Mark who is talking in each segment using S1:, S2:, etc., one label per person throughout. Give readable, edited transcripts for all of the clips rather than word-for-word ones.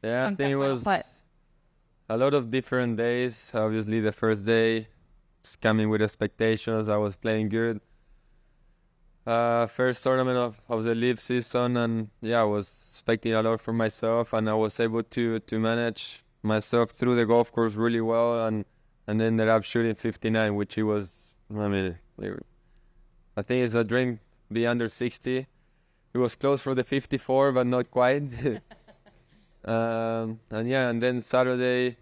S1: Yeah, I
S2: sunk
S1: think
S2: that
S1: it
S2: final putt?
S1: was a lot of different days. Obviously, the first day, just coming with expectations. I was playing good. First tournament of the LIV season, and yeah, I was expecting a lot from myself, and I was able to manage myself through the golf course really well, and ended up shooting 59, which it was. I mean, I think it's a dream be under 60. It was close for the 54, but not quite. And yeah, and then Saturday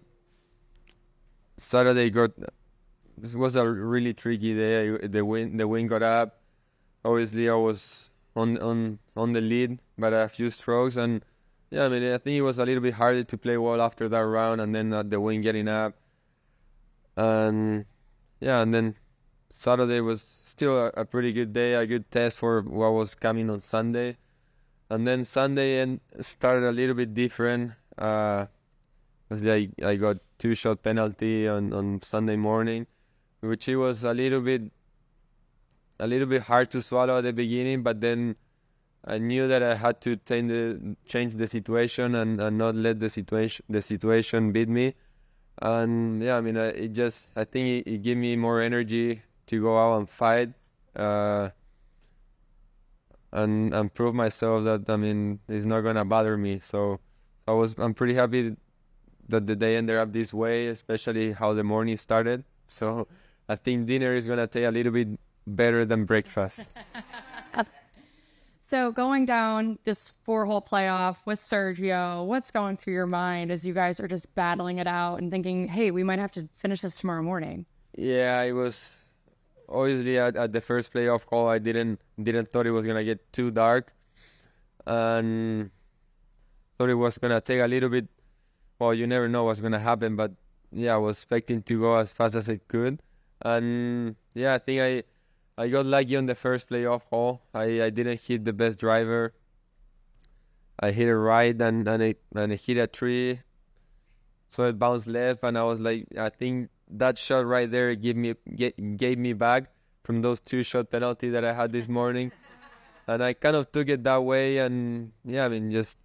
S1: got. This was a really tricky day. The wind got up. Obviously, I was on the lead by a few strokes, and yeah, I mean, I think it was a little bit harder to play well after that round, and then the wind getting up, and yeah, and then Saturday was still a pretty good day, a good test for what was coming on Sunday, and then Sunday and started a little bit different. Was like I got 2 shot penalty on Sunday morning, which it was a little bit hard to swallow at the beginning, but then I knew that I had to change the situation and not let the situation beat me. And yeah, I mean, I think it gave me more energy to go out and fight, uh, and prove myself that, I mean, it's not gonna bother me. So I'm pretty happy that the day ended up this way, especially how the morning started. So I think dinner is gonna take a little bit better than breakfast.
S2: So going down this 4-hole playoff with Sergio, what's going through your mind as you guys are just battling it out and thinking, hey, we might have to finish this tomorrow morning?
S1: Yeah, it was obviously at the first playoff call. I didn't thought it was gonna get too dark, and thought it was gonna take a little bit. Well, you never know what's gonna happen, but yeah, I was expecting to go as fast as it could, and yeah, I think I got lucky on the first playoff hole. I didn't hit the best driver. I hit it right, and it hit a tree, so it bounced left, and I was like, I think that shot right there gave me back from those 2 shot penalty that I had this morning, and I kind of took it that way, and yeah, I mean, just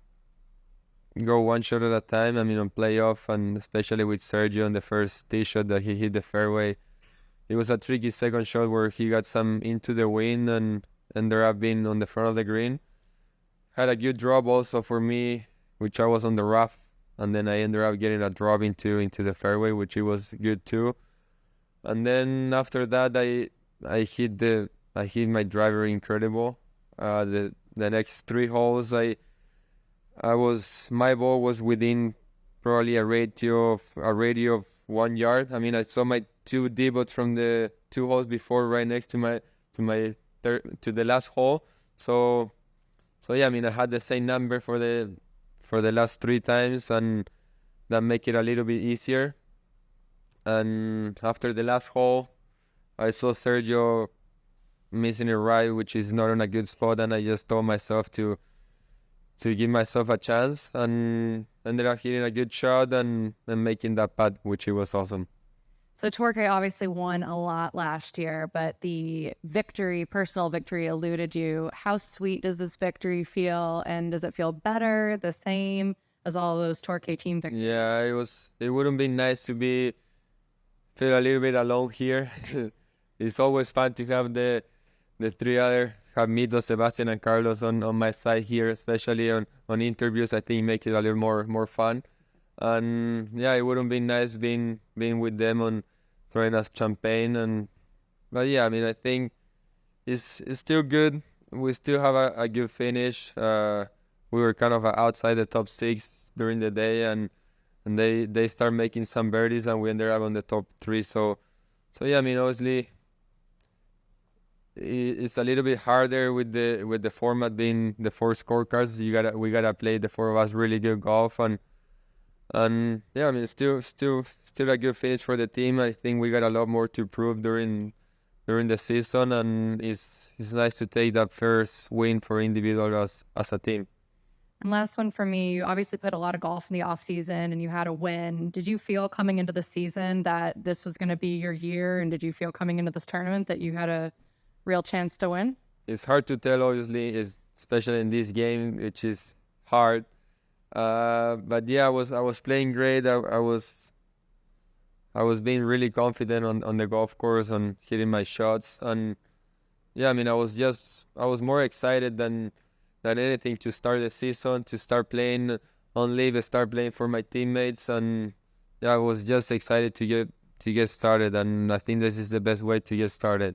S1: go one shot at a time. I mean, on playoff, and especially with Sergio on the first tee shot that he hit the fairway, it was a tricky second shot where he got some into the wind and ended up being on the front of the green. Had a good drop also for me, which I was on the rough, and then I ended up getting a drop into the fairway, which it was good too. And then after that, I hit my driver incredible. The next 3 holes, my ball was within probably a radio of 1 yard. I mean, I saw my two debuts from the 2 holes before right next to the last hole. So yeah, I mean, I had the same number for the last 3 times, and that make it a little bit easier. And after the last hole, I saw Sergio missing it right, which is not on a good spot, and I just told myself to give myself a chance, and ended up hitting a good shot and making that putt, which it was awesome.
S2: So Torque obviously won a lot last year, but the victory, personal victory, eluded you. How sweet does this victory feel? And does it feel better, the same as all those Torque team victories?
S1: Yeah, it wouldn't be nice to feel a little bit alone here. It's always fun to have the three other have Mito, Sebastian, and Carlos on my side here, especially on interviews. I think make it a little more fun. And yeah, it wouldn't be nice being with them on throwing us champagne. But yeah, I mean, I think it's still good. We still have a good finish. We were kind of outside the top 6 during the day, and they start making some birdies, and we ended up on the top 3. So yeah, I mean, obviously it's a little bit harder with the format being the 4 scorecards. We gotta play the 4 of us really good golf, and yeah, I mean, still a good finish for the team. I think we got a lot more to prove during the season, and it's nice to take that first win for individual as a team.
S2: And last one for me, you obviously put a lot of golf in the off season and you had a win. Did you feel coming into the season that this was going to be your year? And did you feel coming into this tournament that you had a real chance to win?
S1: It's hard to tell, obviously, especially in this game, which is hard. But yeah, I was playing great. I was being really confident on the golf course, on hitting my shots, and yeah, I mean, I was more excited than anything to start the season, to start playing on LIV, start playing for my teammates, and yeah, I was just excited to get started, and I think this is the best way to get started.